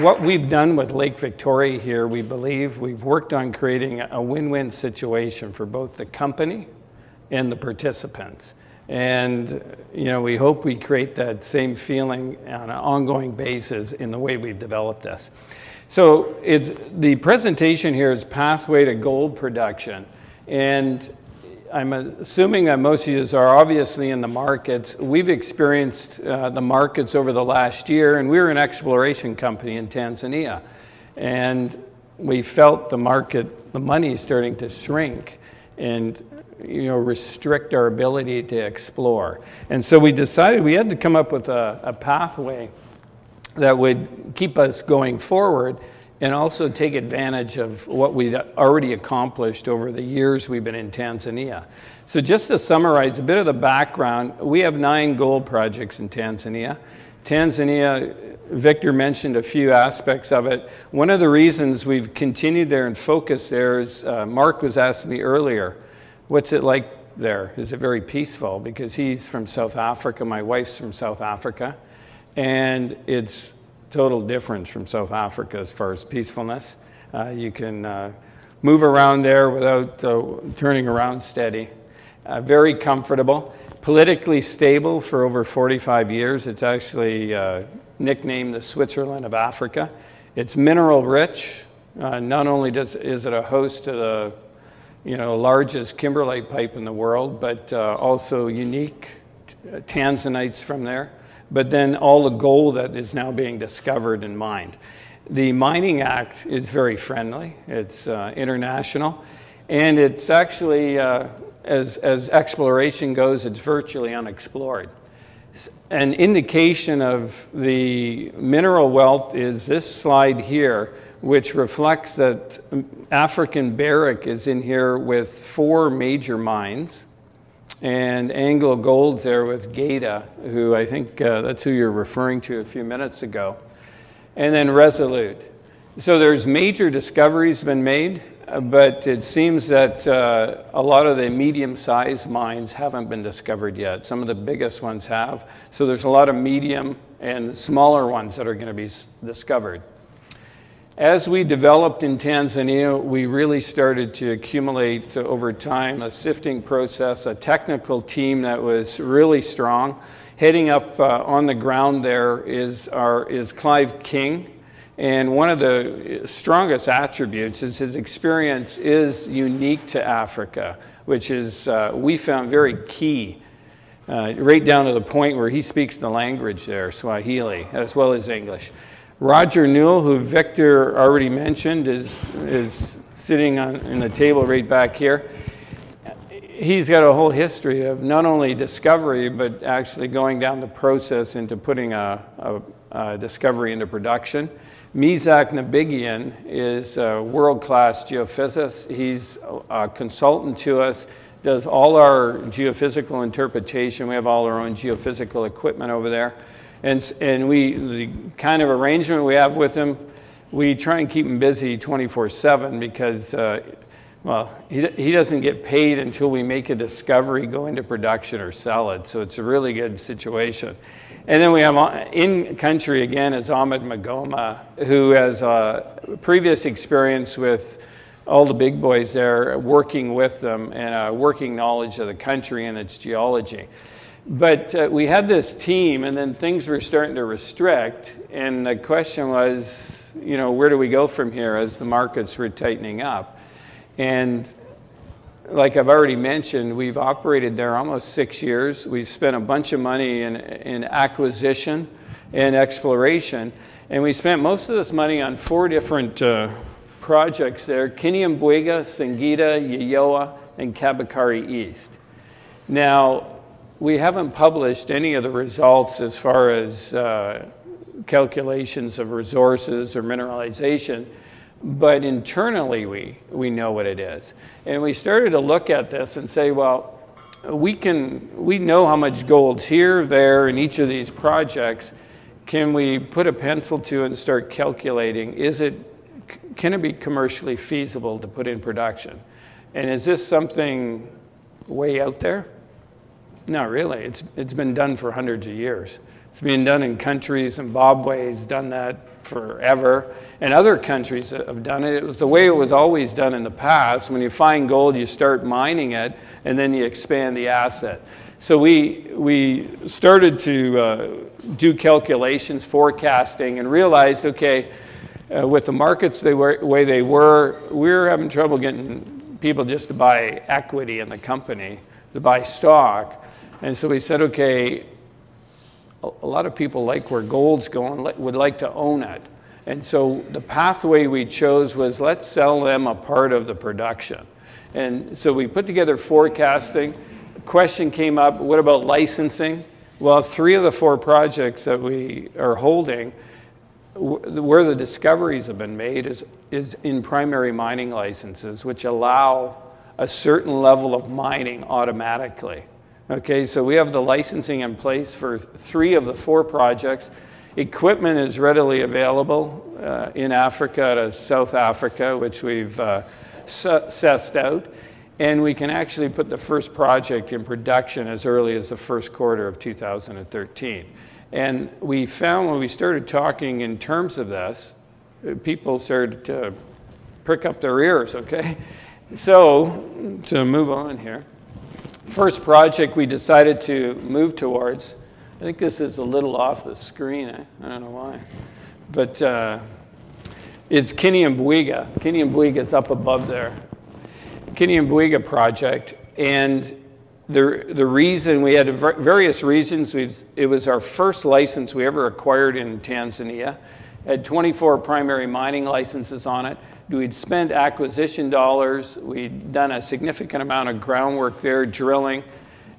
what we've done with Lake Victoria here, we believe we've worked on creating a win-win situation for both the company and the participants. And we hope we create that same feeling on an ongoing basis in the way we've developed this. So the presentation here is Pathway to Gold Production. And I'm assuming that most of you are obviously in the markets. We've experienced the markets over the last year, and we're an exploration company in Tanzania. And we felt the market, the money starting to shrink and restrict our ability to explore. And so we decided we had to come up with a pathway that would keep us going forward and also take advantage of what we'd already accomplished over the years we've been in Tanzania. So just to summarize a bit of the background, we have 9 gold projects in Tanzania. Tanzania, Victor mentioned a few aspects of it. One of the reasons we've continued there and focused there is, Mark was asking me earlier, what's it like there? Is it very peaceful? Because he's from South Africa, my wife's from South Africa, and it's total difference from South Africa as far as peacefulness. You can move around there without turning around steady. Very comfortable, politically stable for over 45 years. It's actually nicknamed the Switzerland of Africa. It's mineral rich. Not only is it a host to the largest kimberlite pipe in the world, but also unique tanzanites from there. But then all the gold that is now being discovered and mined. The Mining Act is very friendly. It's international. And it's actually, as exploration goes, it's virtually unexplored. An indication of the mineral wealth is this slide here, which reflects that African Barrick is in here with 4 major mines. And Anglo Gold's there with Gaeta, who I think that's who you're referring to a few minutes ago. And then Resolute. So there's major discoveries been made, but it seems that a lot of the medium-sized mines haven't been discovered yet. Some of the biggest ones have. So there's a lot of medium and smaller ones that are going to be discovered. As we developed in Tanzania, we really started to accumulate over time a sifting process, a technical team that was really strong. Heading up on the ground there is Clive King. And one of the strongest attributes is his experience is unique to Africa, which is, we found very key, right down to the point where he speaks the language there, Swahili, as well as English. Roger Newell, who Victor already mentioned, is sitting in the table right back here. He's got a whole history of not only discovery, but actually going down the process into putting a discovery into production. Mizak Nabigian is a world-class geophysicist. He's a consultant to us, does all our geophysical interpretation. We have all our own geophysical equipment over there. And the kind of arrangement we have with him, we try and keep him busy 24/7 because, well, he doesn't get paid until we make a discovery, go into production, or sell it. So it's a really good situation. And then we have in country again is Ahmed Magoma, who has previous experience with all the big boys there, working with them and working knowledge of the country and its geology. But we had this team, and then things were starting to restrict, and the question was, where do we go from here as the markets were tightening up? And like I've already mentioned, we've operated there almost 6 years. We've spent a bunch of money in acquisition and exploration, and we spent most of this money on 4 different projects there: Kinyambwiga, Singida, Yeyoa, and Kabakari East. Now, we haven't published any of the results as far as calculations of resources or mineralization, but internally we know what it is. And we started to look at this and say, well, we know how much gold's here, there, in each of these projects. Can we put a pencil to it and start calculating, can it be commercially feasible to put in production? And is this something way out there? Not really. It's been done for hundreds of years. It's being done in countries. Zimbabwe has done that forever, and other countries have done it. It was the way it was always done in the past. When you find gold, you start mining it, and then you expand the asset. So we started to do calculations, forecasting, and realized, okay, with the markets the way they were, we were having trouble getting people just to buy equity in the company, to buy stock. And so we said, okay, a lot of people like where gold's going, would like to own it. And so the pathway we chose was, let's sell them a part of the production. And so we put together forecasting. The question came up, what about licensing? Well, 3 of the 4 projects that we are holding, where the discoveries have been made is in primary mining licenses, which allow a certain level of mining automatically. Okay, so we have the licensing in place for 3 of the 4 projects. Equipment is readily available in Africa to South Africa, which we've sussed out. And we can actually put the first project in production as early as the first quarter of 2013. And we found when we started talking in terms of this, people started to prick up their ears, okay? So, to move on here. First project we decided to move towards, I think this is a little off the screen, I don't know why, but it's Kalenuik. Kalenuik is up above there. Kalenuik project, and the reason, we had various reasons. It was our first license we ever acquired in Tanzania. It had 24 primary mining licenses on it. We'd spent acquisition dollars. We'd done a significant amount of groundwork there, drilling,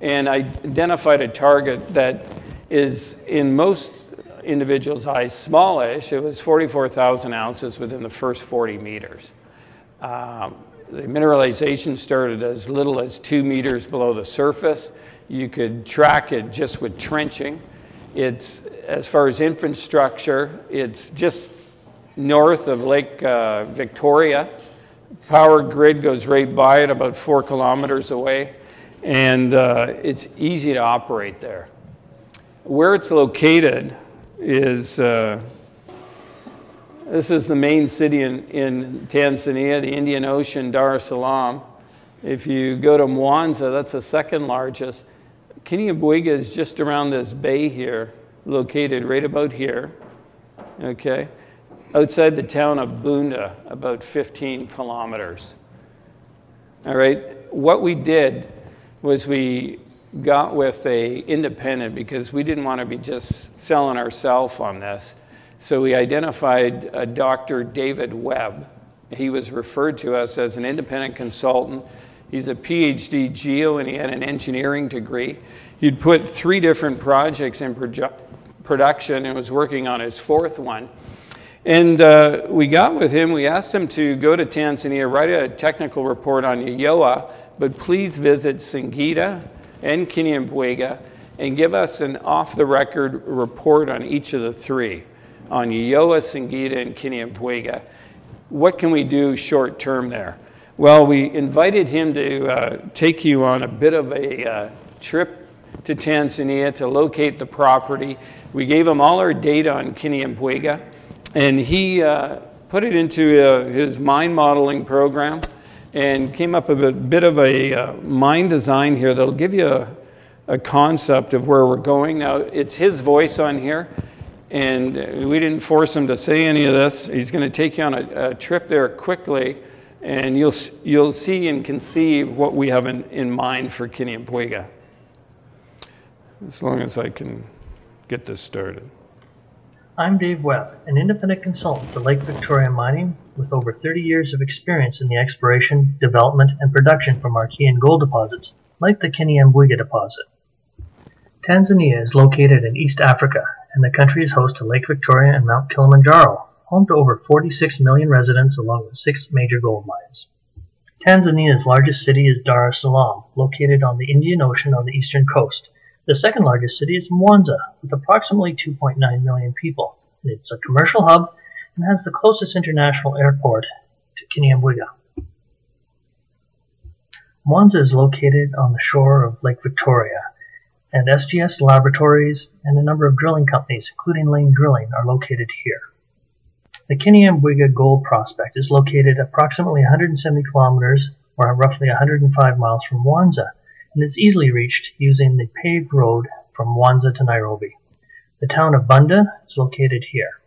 and identified a target that is, in most individuals' eyes, smallish. It was 44,000 ounces within the first 40 meters. The mineralization started as little as 2 meters below the surface. You could track it just with trenching. It's, as far as infrastructure, it's just north of Lake Victoria. Power grid goes right by it, about 4 kilometers away, and it's easy to operate there. Where it's located is, this is the main city in Tanzania, the Indian Ocean, Dar es Salaam. If you go to Mwanza, that's the 2nd largest. Kalenuik is just around this bay here, located right about here, okay? Outside the town of Bunda, about 15 kilometers. All right, what we did was we got with a independent, because we didn't want to be just selling ourselves on this. So we identified Dr. David Webb. He was referred to us as an independent consultant. He's a PhD geo, and he had an engineering degree. He'd put 3 different projects in production and was working on his 4th one. And we got with him, we asked him to go to Tanzania, write a technical report on Yayoa, but please visit Singida and Kalenuik and give us an off-the-record report on each of the 3, on Yayoa, Singida, and Kalenuik. What can we do short-term there? Well, we invited him to take you on a bit of a trip to Tanzania to locate the property. We gave him all our data on Kalenuik, and he put it into his mine modeling program and came up with a bit of a mine design here that'll give you a concept of where we're going. Now, it's his voice on here, and we didn't force him to say any of this. He's going to take you on a trip there quickly, and you'll see and conceive what we have in mind for Kalenuik. As long as I can get this started. I'm Dave Webb, an independent consultant to Lake Victoria Mining with over 30 years of experience in the exploration, development, and production for Marquean gold deposits, like the Kalenuik deposit. Tanzania is located in East Africa, and the country is host to Lake Victoria and Mount Kilimanjaro, home to over 46 million residents along with 6 major gold mines. Tanzania's largest city is Dar es Salaam, located on the Indian Ocean on the eastern coast. The 2nd largest city is Mwanza, with approximately 2.9 million people. It's a commercial hub and has the closest international airport to Kalenuik. Mwanza is located on the shore of Lake Victoria and SGS laboratories and a number of drilling companies, including Lane Drilling, are located here. The Kiniambwiga Gold Prospect is located approximately 170 kilometers, or roughly 105 miles from Mwanza, and is easily reached using the paved road from Mwanza to Nairobi. The town of Bunda is located here.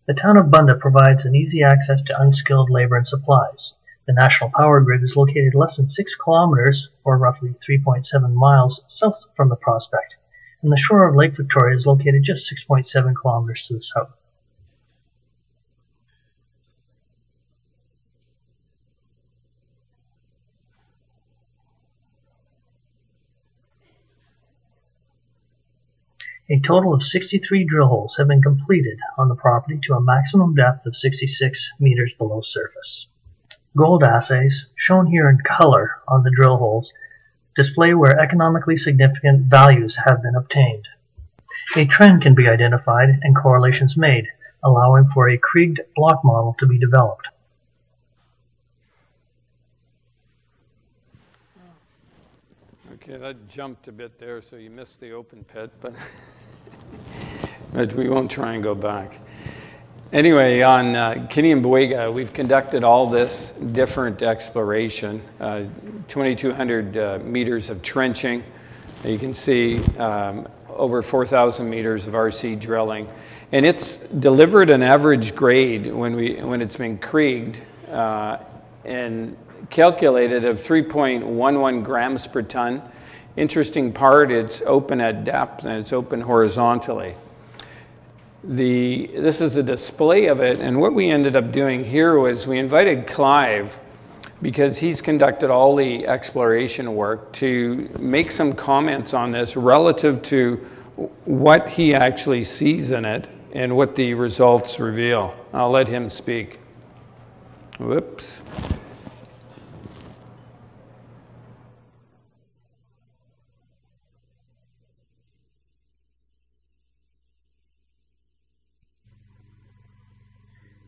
The town of Bunda provides an easy access to unskilled labor and supplies. The national power grid is located less than 6 kilometers, or roughly 3.7 miles, south from the prospect, and the shore of Lake Victoria is located just 6.7 kilometers to the south. A total of 63 drill holes have been completed on the property to a maximum depth of 66 meters below surface. Gold assays, shown here in color on the drill holes, display where economically significant values have been obtained. A trend can be identified and correlations made, allowing for a Krieged block model to be developed. Okay, that jumped a bit there, so you missed the open pit, but, but we won't try and go back. Anyway, on Kiniambwiga, we've conducted all this different exploration, 2,200 meters of trenching. You can see over 4,000 meters of RC drilling. And it's delivered an average grade when it's been krieged and calculated of 3.11 grams per ton. Interesting part, it's open at depth and it's open horizontally. This is a display of it, and what we ended up doing here was we invited Clive, because he's conducted all the exploration work, to make some comments on this relative to what he actually sees in it and what the results reveal. I'll let him speak. Whoops.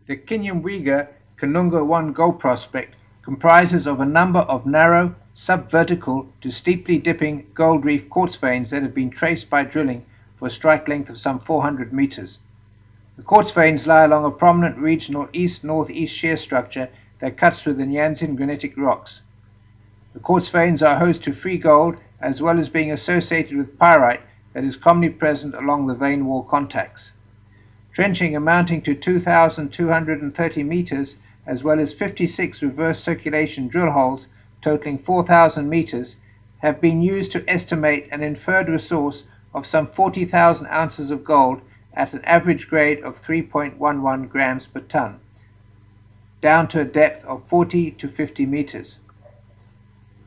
The Kiniambwiga Kanunga 1 gold prospect comprises of a number of narrow, sub-vertical to steeply dipping gold reef quartz veins that have been traced by drilling for a strike length of some 400 meters. The quartz veins lie along a prominent regional east-northeast shear structure that cuts through the Nyanzin granitic rocks. The quartz veins are host to free gold, as well as being associated with pyrite that is commonly present along the vein wall contacts. Trenching amounting to 2,230 meters, as well as 56 reverse circulation drill holes totaling 4,000 meters, have been used to estimate an inferred resource of some 40,000 ounces of gold at an average grade of 3.11 grams per ton, down to a depth of 40 to 50 meters.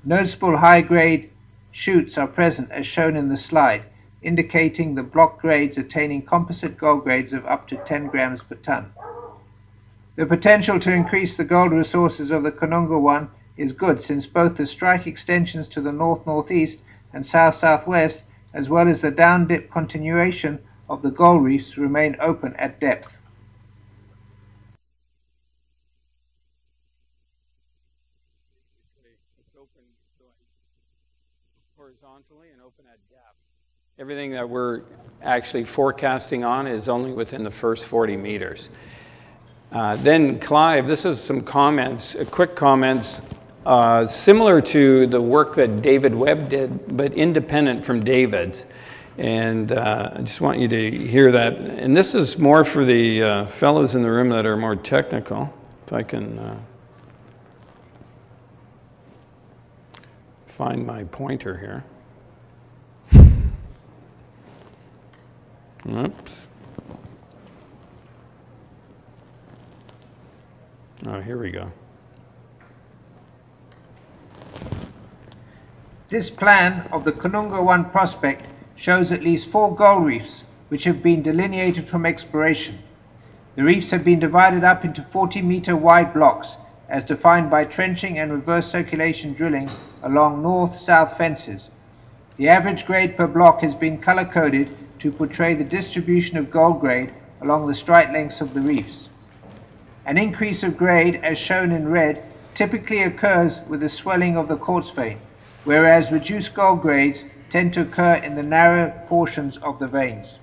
Noticeable high-grade shoots are present as shown in the slide, indicating the block grades attaining composite gold grades of up to 10 grams per ton. The potential to increase the gold resources of the Kanunga 1 is good, since both the strike extensions to the north-northeast and south-southwest, as well as the down-dip continuation of the gold reefs, remain open at depth. It's open horizontally and open at depth. Everything that we're actually forecasting on is only within the first 40 meters. Then Clive, this is some comments, quick comments, similar to the work that David Webb did, but independent from David's. And I just want you to hear that. And this is more for the fellows in the room that are more technical. If I can find my pointer here. Oops. Oh, here we go. This plan of the Kanunga 1 prospect shows at least 4 gold reefs which have been delineated from exploration. The reefs have been divided up into 40-meter wide blocks as defined by trenching and reverse circulation drilling along north-south fences. The average grade per block has been color-coded to portray the distribution of gold grade along the strike lengths of the reefs. An increase of grade, as shown in red, typically occurs with the swelling of the quartz vein, whereas reduced gold grades tend to occur in the narrow portions of the veins.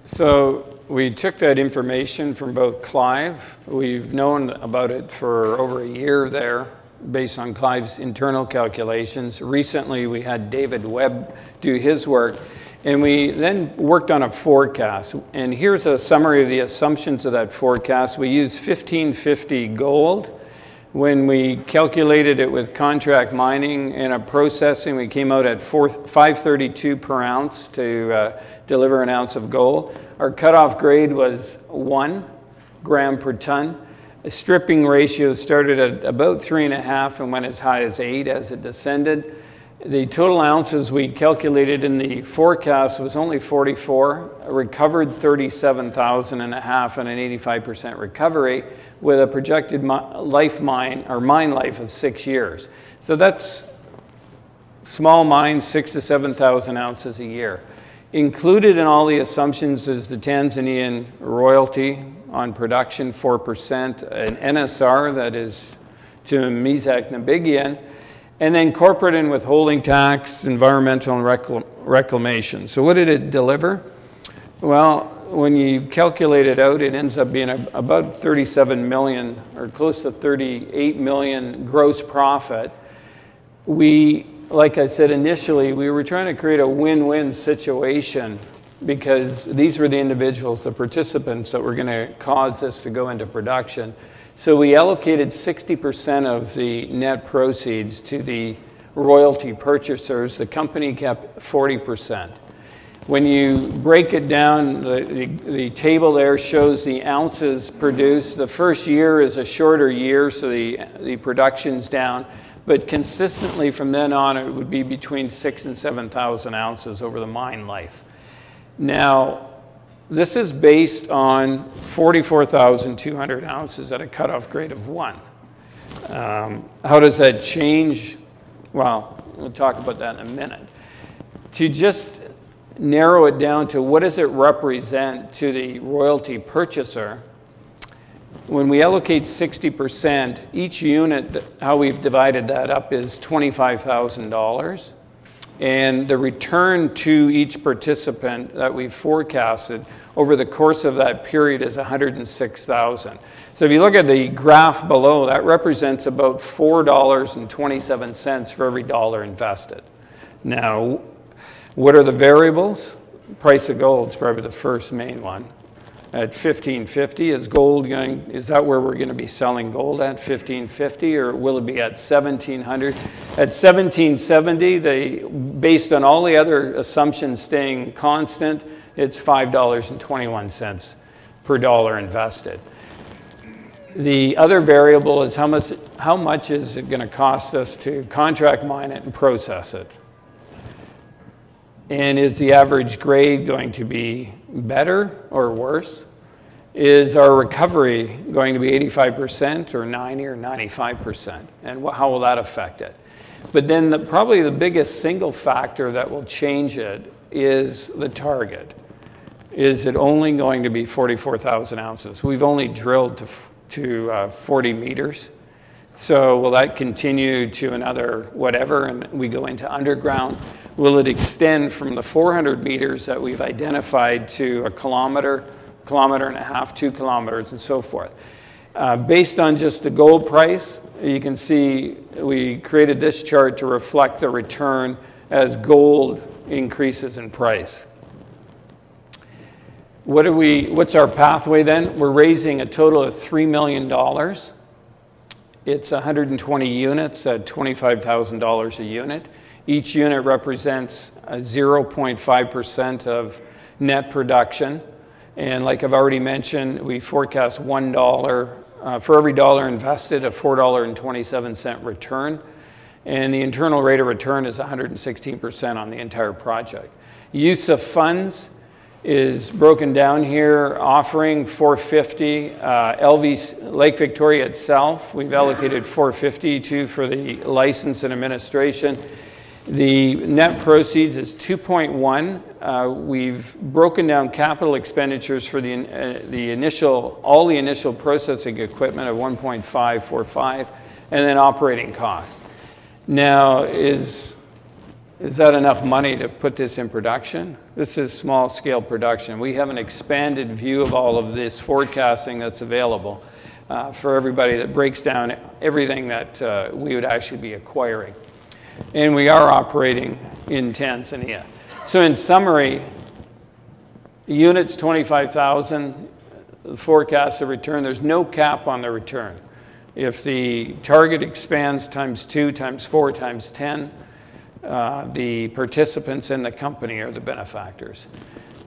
So we took that information from both Clive. We've known about it for over a year there, based on Clive's internal calculations. Recently, we had David Webb do his work, and we then worked on a forecast. And here's a summary of the assumptions of that forecast. We used 1550 gold. When we calculated it with contract mining and a processing, we came out at 532 per ounce to deliver an ounce of gold. Our cutoff grade was 1 gram per ton. The stripping ratio started at about 3.5 and went as high as 8 as it descended. The total ounces we calculated in the forecast was only 44, recovered 37,000 and a half and an 85% recovery with a projected mine life of 6 years. So that's small mines, 6,000 to 7,000 ounces a year. Included in all the assumptions is the Tanzanian royalty on production, 4%, an NSR that is to Mezak Nabigian, and then corporate and withholding tax, environmental and reclamation. So what did it deliver? Well, when you calculate it out, it ends up being about 37 million or close to 38 million gross profit. Like I said initially, we were trying to create a win-win situation because these were the individuals, the participants that were going to cause this to go into production. So we allocated 60% of the net proceeds to the royalty purchasers. The company kept 40%. When you break it down, the table there shows the ounces produced. The first year is a shorter year, so the production's down. But consistently from then on, it would be between 6,000 and 7,000 ounces over the mine life. Now, this is based on 44,200 ounces at a cutoff grade of 1. How does that change? Well, we'll talk about that in a minute. To just narrow it down to what does it represent to the royalty purchaser, when we allocate 60%, each unit, how we've divided that up is $25,000. And the return to each participant that we've forecasted over the course of that period is $106,000. So if you look at the graph below, that represents about $4.27 for every dollar invested. Now, what are the variables? Price of gold is probably the first main one. At 1550, is that where we're going to be selling gold at 1550, or will it be at 1700? At 1770, based on all the other assumptions staying constant, it's $5.21 per dollar invested. The other variable is how much is it going to cost us to contract mine it and process it? And is the average grade going to be better or worse? Is our recovery going to be 85% or 90 or 95%? And how will that affect it? But then probably the biggest single factor that will change it is the target. Is it only going to be 44,000 ounces? We've only drilled to 40 meters. So will that continue to another whatever and we go into underground? Will it extend from the 400 meters that we've identified to a kilometer and a half, 2 kilometers, and so forth? Based on just the gold price, you can see we created this chart to reflect the return as gold increases in price. What's our pathway then? We're raising a total of $3 million. It's 120 units at $25,000 a unit. Each unit represents 0.5% of net production. And like I've already mentioned, we forecast $1 for every dollar invested, a $4.27 return. And the internal rate of return is 116% on the entire project. Use of funds is broken down here, offering $450. Lake Victoria itself, we've allocated $450 for the license and administration. The net proceeds is 2.1. We've broken down capital expenditures for all the initial processing equipment of 1.545, and then operating costs. Now, is that enough money to put this in production? This is small scale production. We have an expanded view of all of this forecasting that's available for everybody that breaks down everything that we would actually be acquiring. And we are operating in Tanzania. So in summary, units 25,000, the forecasted return, there's no cap on the return. If the target expands times 2, times 4, times 10, the participants in the company are the benefactors.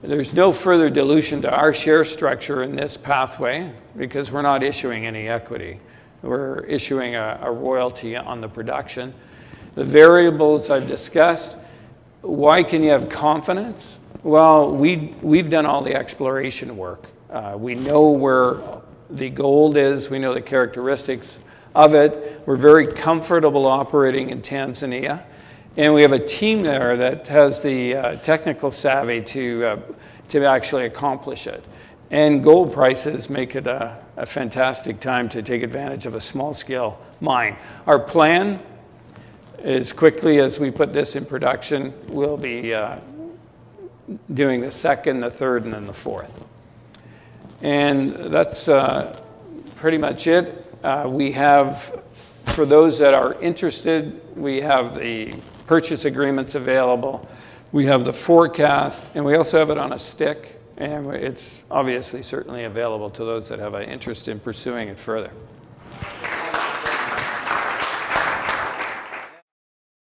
There's no further dilution to our share structure in this pathway because we're not issuing any equity. We're issuing a royalty on the production. The variables I've discussed. Why can you have confidence? Well, we've done all the exploration work. We know where the gold is. We know the characteristics of it. We're very comfortable operating in Tanzania. And we have a team there that has the technical savvy to actually accomplish it. And gold prices make it a fantastic time to take advantage of a small-scale mine. Our plan, as quickly as we put this in production, we'll be doing the second, the third, and then the fourth. And that's pretty much it. We have, for those that are interested, we have the purchase agreements available. We have the forecast, and we also have it on a stick. And it's obviously certainly available to those that have an interest in pursuing it further.